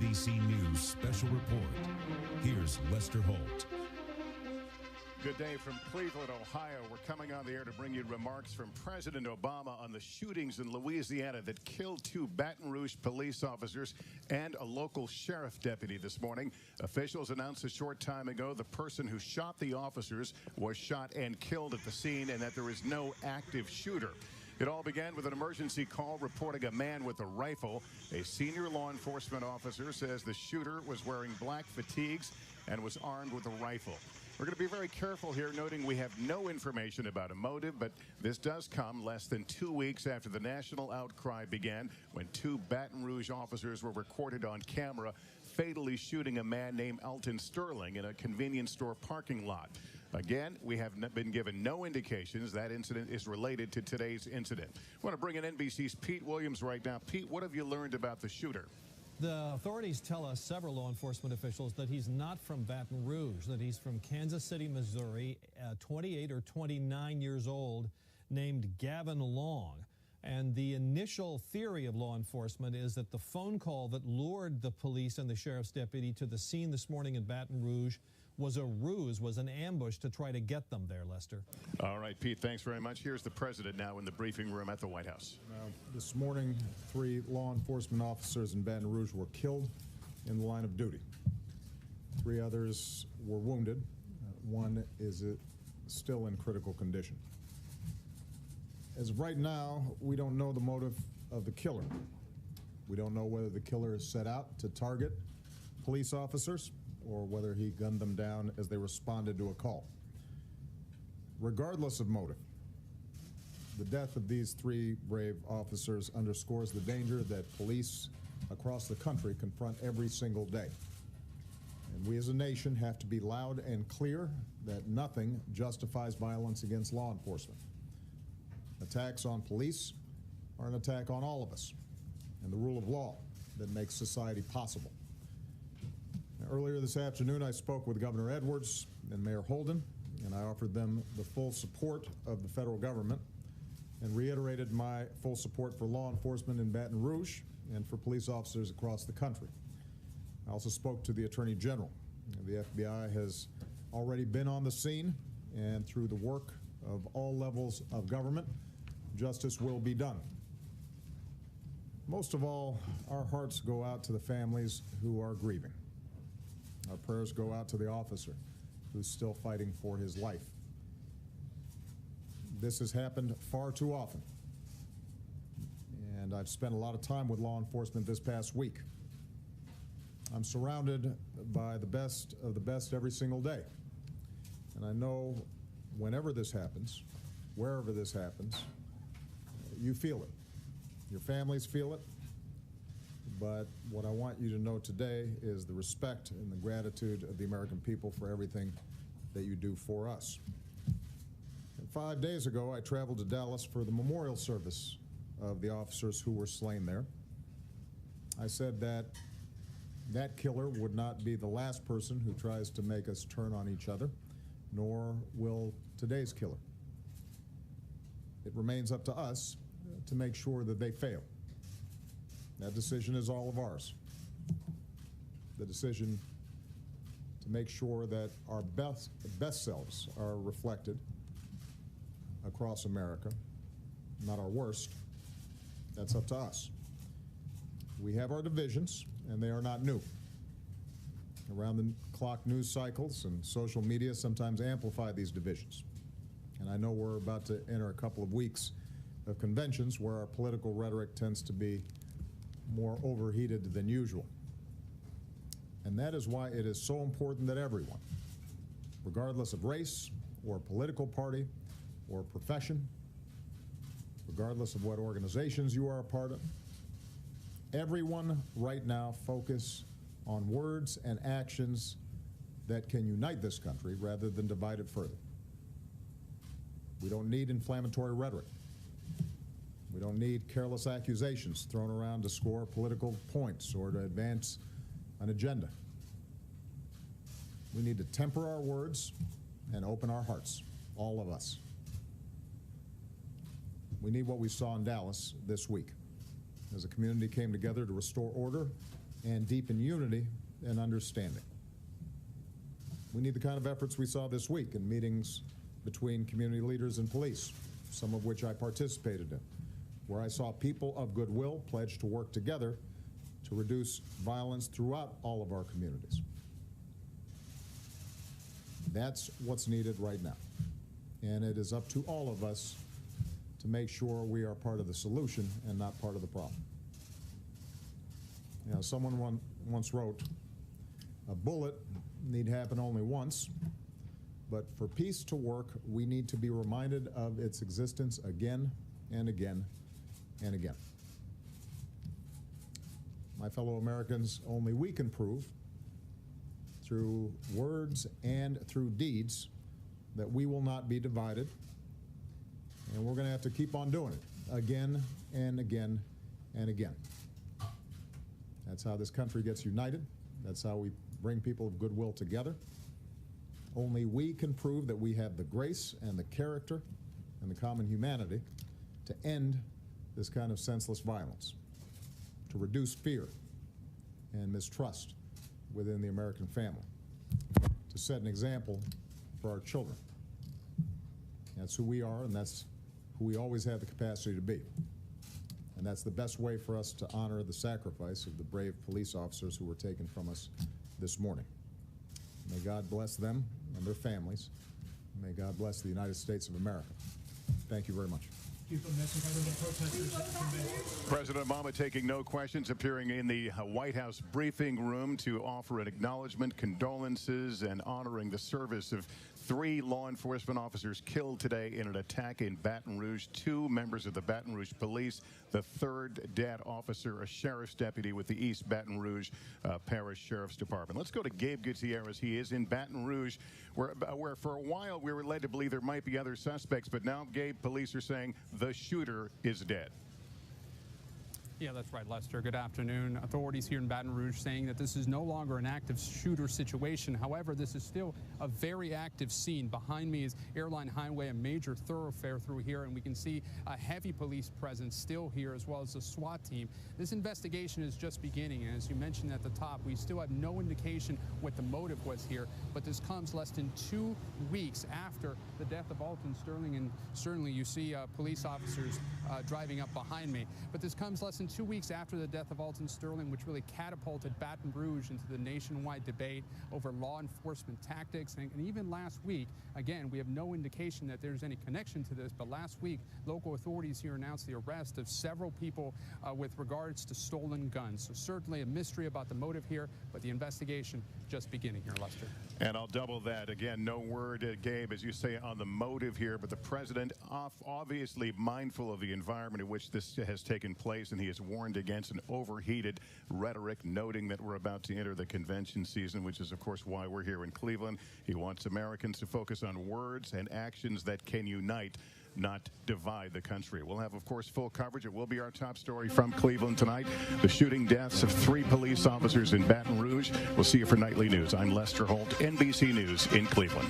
NBC News special report. Here's Lester Holt. Good day from Cleveland, Ohio. We're coming on the air to bring you remarks from President Obama on the shootings in Louisiana that killed 2 Baton Rouge police officers and a local sheriff deputy this morning. Officials announced a short time ago the person who shot the officers was shot and killed at the scene and that there is no active shooter. It all began with an emergency call reporting a man with a rifle. A senior law enforcement officer says the shooter was wearing black fatigues and was armed with a rifle. We're going to be very careful here, noting we have no information about a motive, but this does come less than 2 weeks after the national outcry began when 2 Baton Rouge officers were recorded on camera fatally shooting a man named Alton Sterling in a convenience store parking lot. Again, we have been given no indications that incident is related to today's incident. I want to bring in NBC's Pete Williams right now. Pete, what have you learned about the shooter? The authorities tell us, several law enforcement officials, that he's not from Baton Rouge, that he's from Kansas City, Missouri, 28 or 29 years old, named Gavin Long. And the initial theory of law enforcement is that the phone call that lured the police and the sheriff's deputy to the scene this morning in Baton Rouge was a ruse, was an ambush to try to get them there, Lester. All right, Pete, thanks very much. Here's the president now in the briefing room at the White House. This morning, 3 law enforcement officers in Baton Rouge were killed in the line of duty. 3 others were wounded. One is still in critical condition. As of right now, we don't know the motive of the killer. We don't know whether the killer is set out to target police officers or whether he gunned them down as they responded to a call. Regardless of motive, the death of these 3 brave officers underscores the danger that police across the country confront every single day. And we as a nation have to be loud and clear that nothing justifies violence against law enforcement. Attacks on police are an attack on all of us and the rule of law that makes society possible. Earlier this afternoon, I spoke with Governor Edwards and Mayor Holden, and I offered them the full support of the federal government and reiterated my full support for law enforcement in Baton Rouge and for police officers across the country. I also spoke to the Attorney General. The FBI has already been on the scene, and through the work of all levels of government, justice will be done. Most of all, our hearts go out to the families who are grieving. Our prayers go out to the officer who's still fighting for his life. This has happened far too often, and I've spent a lot of time with law enforcement this past week. I'm surrounded by the best of the best every single day, and I know whenever this happens, wherever this happens, you feel it. Your families feel it. But what I want you to know today is the respect and the gratitude of the American people for everything that you do for us. And 5 days ago, I traveled to Dallas for the memorial service of the officers who were slain there. I said that that killer would not be the last person who tries to make us turn on each other, nor will today's killer. It remains up to us to make sure that they fail. That decision is all of ours. The decision to make sure that our best selves are reflected across America, not our worst, that's up to us. We have our divisions, and they are not new. Around-the-clock news cycles and social media sometimes amplify these divisions. And I know we're about to enter a couple of weeks of conventions where our political rhetoric tends to be more overheated than usual. And that is why it is so important that everyone, regardless of race or political party or profession, regardless of what organizations you are a part of, everyone right now focus on words and actions that can unite this country rather than divide it further. We don't need inflammatory rhetoric. We don't need careless accusations thrown around to score political points or to advance an agenda. We need to temper our words and open our hearts, all of us. We need what we saw in Dallas this week, as a community came together to restore order and deepen unity and understanding. We need the kind of efforts we saw this week in meetings between community leaders and police, some of which I participated in, where I saw people of goodwill pledge to work together to reduce violence throughout all of our communities. That's what's needed right now. And it is up to all of us to make sure we are part of the solution and not part of the problem. You know, someone once wrote, a bullet need happen only once, but for peace to work, we need to be reminded of its existence again and again and again. My fellow Americans, only we can prove through words and through deeds that we will not be divided, and we're going to have to keep on doing it again and again and again. That's how this country gets united. That's how we bring people of goodwill together. Only we can prove that we have the grace and the character and the common humanity to end this kind of senseless violence, to reduce fear and mistrust within the American family, to set an example for our children. That's who we are, and that's who we always have the capacity to be. And that's the best way for us to honor the sacrifice of the brave police officers who were taken from us this morning. May God bless them and their families. May God bless the United States of America. Thank you very much. President Obama taking no questions, appearing in the White House briefing room to offer an acknowledgement, condolences, and honoring the service of 3 law enforcement officers killed today in an attack in Baton Rouge. 2 members of the Baton Rouge Police, the 3rd dead officer, a sheriff's deputy with the East Baton Rouge Parish Sheriff's Department. Let's go to Gabe Gutierrez. He is in Baton Rouge, where for a while we were led to believe there might be other suspects, but now, Gabe, police are saying the shooter is dead. Yeah, that's right, Lester. Good afternoon. Authorities here in Baton Rouge saying that this is no longer an active shooter situation. However, this is still a very active scene. Behind me is Airline Highway, a major thoroughfare through here, and we can see a heavy police presence still here, as well as the SWAT team. This investigation is just beginning, and as you mentioned at the top, we still have no indication what the motive was here, but this comes less than 2 weeks after the death of Alton Sterling, and certainly you see police officers driving up behind me. But this comes less than 2 weeks after the death of Alton Sterling, which really catapulted Baton Rouge into the nationwide debate over law enforcement tactics. And even last week, again, we have no indication that there's any connection to this, but last week, local authorities here announced the arrest of several people with regards to stolen guns. So certainly a mystery about the motive here, but the investigation just beginning here, Lester. And I'll double that. Again, no word, Gabe, as you say, on the motive here, but the president obviously mindful of the environment in which this has taken place, and he has warned against an overheated rhetoric, noting that we're about to enter the convention season, which is, of course, why we're here in Cleveland. He wants Americans to focus on words and actions that can unite, not divide the country. We'll have, of course, full coverage. It will be our top story from Cleveland tonight. The shooting deaths of 3 police officers in Baton Rouge. We'll see you for Nightly News. I'm Lester Holt, NBC News in Cleveland.